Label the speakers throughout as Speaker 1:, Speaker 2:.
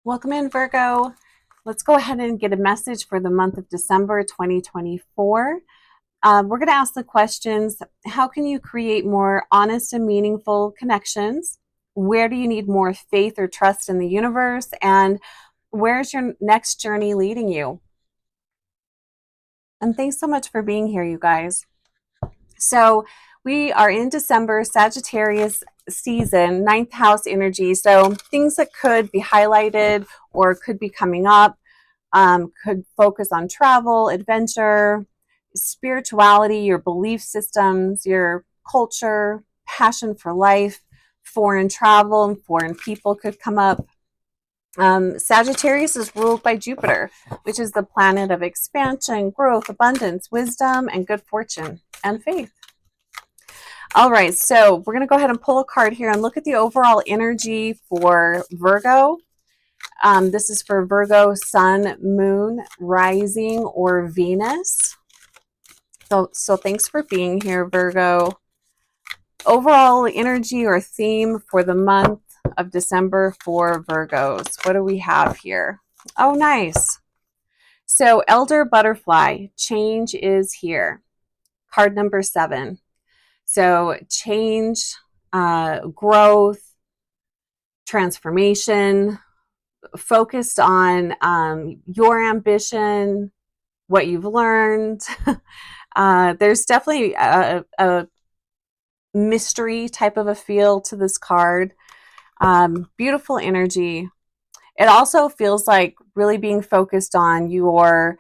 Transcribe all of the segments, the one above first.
Speaker 1: Welcome in, Virgo. Let's go ahead and get a message for the month of December 2024. We're going to ask the questions: how can you create more honest and meaningful connections? Where do you need more faith or trust in the universe? And where's your next journey leading you? And thanks so much for being here, you guys. So we are in December, Sagittarius season, ninth house energy. So things that could be highlighted or could be coming up could focus on travel, adventure, spirituality, your belief systems, your culture, passion for life, foreign travel, and foreign people could come up. Sagittarius is ruled by Jupiter, which is the planet of expansion, growth, abundance, wisdom, and good fortune and faith. All right, so we're going to go ahead and pull a card here and look at the overall energy for Virgo. This is for Virgo, Sun, Moon, Rising, or Venus. So thanks for being here, Virgo. Overall energy or theme for the month of December for Virgos. What do we have here? Oh, nice. So Elder Butterfly, change is here. Card number 7. So change, growth, transformation, focused on your ambition, what you've learned. There's definitely a mystery type of a feel to this card. Beautiful energy. It also feels like really being focused on your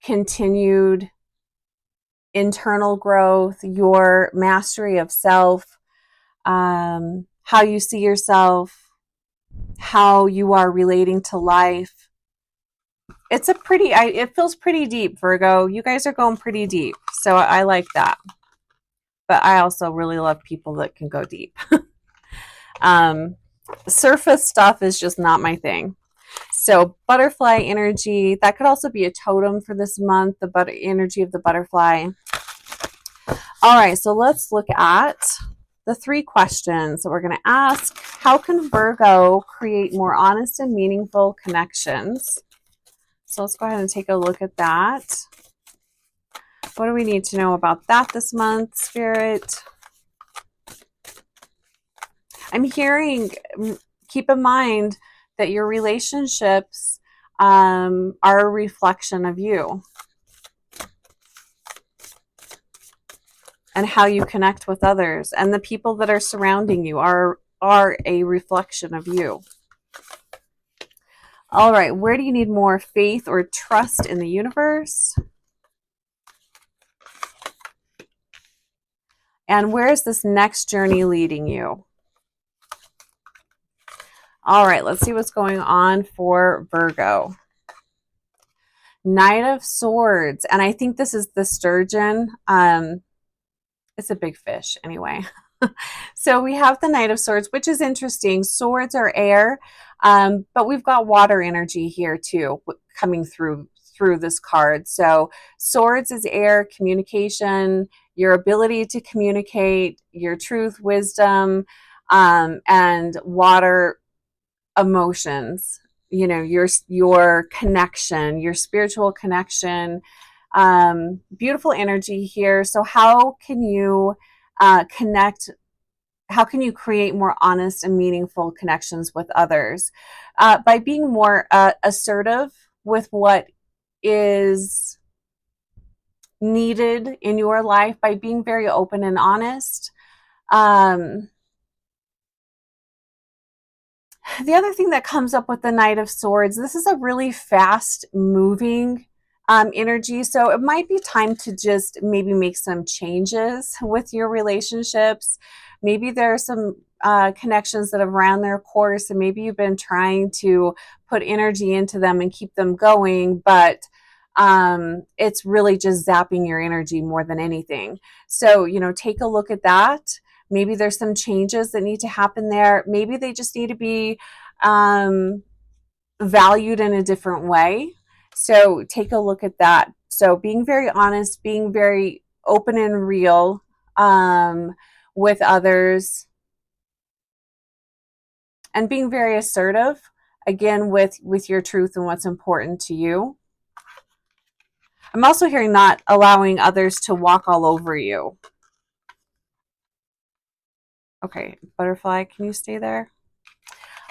Speaker 1: continued internal growth, your mastery of self, how you see yourself, how you are relating to life. It's a pretty, it feels pretty deep, Virgo. You guys are going pretty deep. So I like that. But I also really love people that can go deep. Surface stuff is just not my thing. So butterfly energy, that could also be a totem for this month, the energy of the butterfly. All right, so let's look at the 3 questions that we're going to ask. How can Virgo create more honest and meaningful connections? So let's go ahead and take a look at that. What do we need to know about that this month, Spirit? I'm hearing, keep in mind that your relationships are a reflection of you and how you connect with others, and the people that are surrounding you are a reflection of you. All right, where do you need more faith or trust in the universe? And where is this next journey leading you? All right, let's see what's going on for Virgo. Knight of Swords, and I think this is the sturgeon. It's a big fish anyway. So we have the Knight of Swords, which is interesting. Swords are air, but we've got water energy here too coming through this card. So swords is air, communication, your ability to communicate, your truth, wisdom, and water, emotions. You know, your connection, your spiritual connection. Beautiful energy here. So how can you connect? How can you create more honest and meaningful connections with others? By being more assertive with what is needed in your life, by being very open and honest. The other thing that comes up with the Knight of Swords, this is a really fast moving energy. So it might be time to just maybe make some changes with your relationships. Maybe there are some connections that have ran their course, and maybe you've been trying to put energy into them and keep them going, but it's really just zapping your energy more than anything. So, you know, take a look at that. Maybe there's some changes that need to happen there. Maybe they just need to be valued in a different way. So take a look at that. So being very honest, being very open and real with others. and being very assertive, again, with your truth and what's important to you. I'm also hearing not allowing others to walk all over you. Okay, butterfly, can you stay there?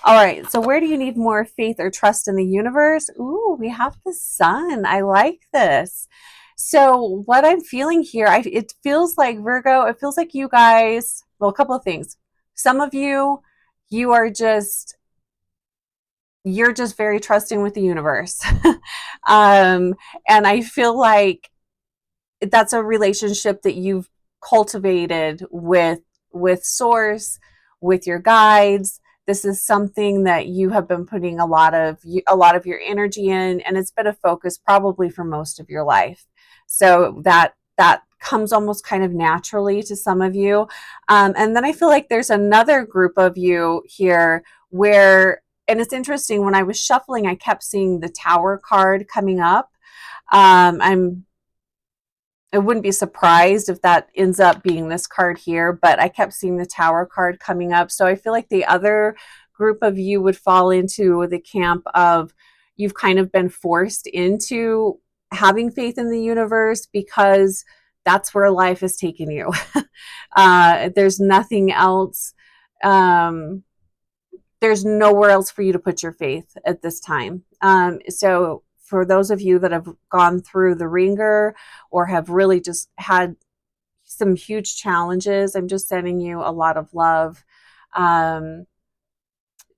Speaker 1: All right, so where do you need more faith or trust in the universe? Ooh, we have the sun. I like this. So what I'm feeling here, it feels like Virgo, it feels like you guys, well, a couple of things. Some of you, you are just, you're just very trusting with the universe. And I feel like that's a relationship that you've cultivated with source, with your guides. This is something that you have been putting a lot of your energy in, and it's been a focus probably for most of your life. So that comes almost kind of naturally to some of you. And then I feel like there's another group of you here where, and it's interesting, when I was shuffling, I kept seeing the Tower card coming up. I wouldn't be surprised if that ends up being this card here, but I kept seeing the Tower card coming up. So I feel like the other group of you would fall into the camp of, you've kind of been forced into having faith in the universe because that's where life has taken you. There's nothing else. There's nowhere else for you to put your faith at this time. So for those of you that have gone through the ringer or have really just had some huge challenges, I'm just sending you a lot of love. And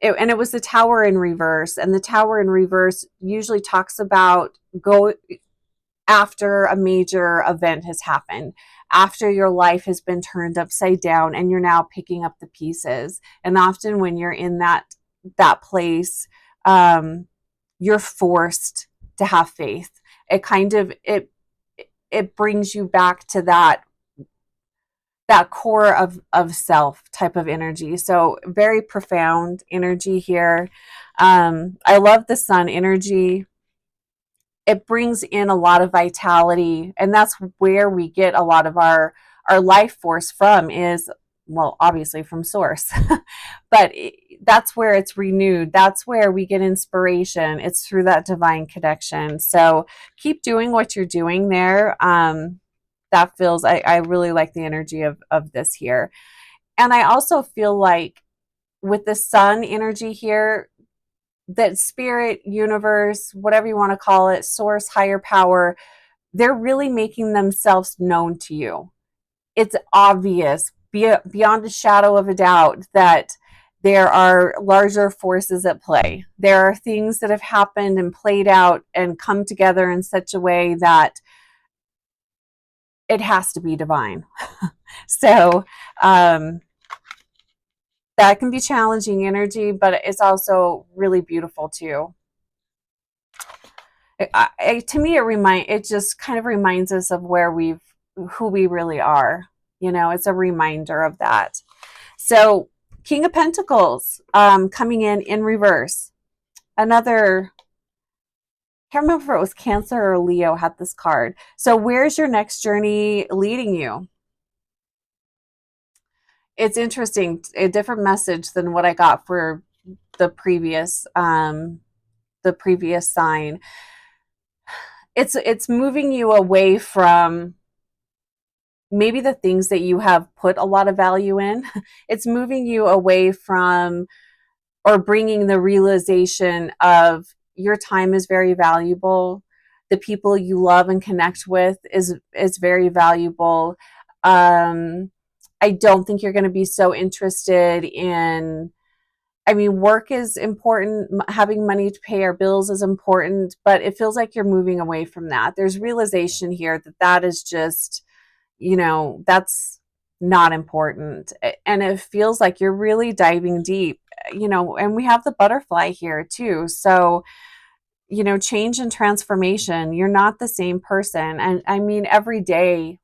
Speaker 1: it was the Tower in reverse, and the Tower in reverse usually talks about go after a major event has happened, after your life has been turned upside down and you're now picking up the pieces. And often when you're in that place, you're forced to have faith. It brings you back to that core of self type of energy. So very profound energy here. I love the sun energy. It brings in a lot of vitality, and that's where we get a lot of our life force from, is, well, obviously from source. But that's where it's renewed, that's where we get inspiration. It's through that divine connection. So keep doing what you're doing there. That feels, I really like the energy of this here. And I also feel like with the sun energy here, that spirit, universe, whatever you want to call it, source, higher power, they're really making themselves known to you. It's obvious, beyond a shadow of a doubt, that there are larger forces at play. There are things that have happened and played out and come together in such a way that it has to be divine. So that can be challenging energy, but it's also really beautiful too. To me, it just kind of reminds us of who we really are. It's a reminder of that. So King of Pentacles, coming in reverse. Another, I can't remember if it was Cancer or Leo had this card. So where's your next journey leading you? It's interesting, a different message than what I got for the previous sign. It's moving you away from maybe the things that you have put a lot of value in. It's moving you away from, or bringing the realization of, your time is very valuable. The people you love and connect with is very valuable. I don't think you're going to be so interested in, work is important. Having money to pay our bills is important, but it feels like you're moving away from that. There's realization here that is just, that's not important. And it feels like you're really diving deep, and we have the butterfly here too. So, change and transformation. You're not the same person. And every day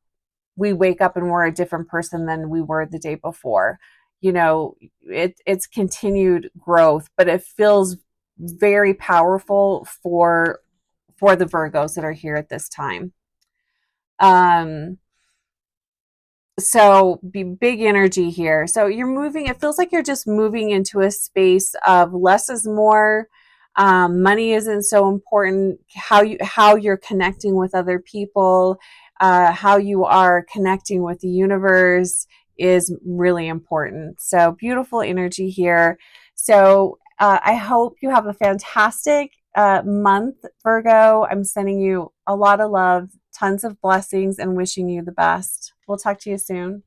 Speaker 1: we wake up and we're a different person than we were the day before. It's continued growth, but it feels very powerful for the Virgos that are here at this time. So big energy here. So you're moving, it feels like you're just moving into a space of less is more. Money isn't so important. How you're connecting with other people, how you are connecting with the universe is really important. So beautiful energy here. So I hope you have a fantastic month, Virgo. I'm sending you a lot of love, tons of blessings, and wishing you the best. We'll talk to you soon.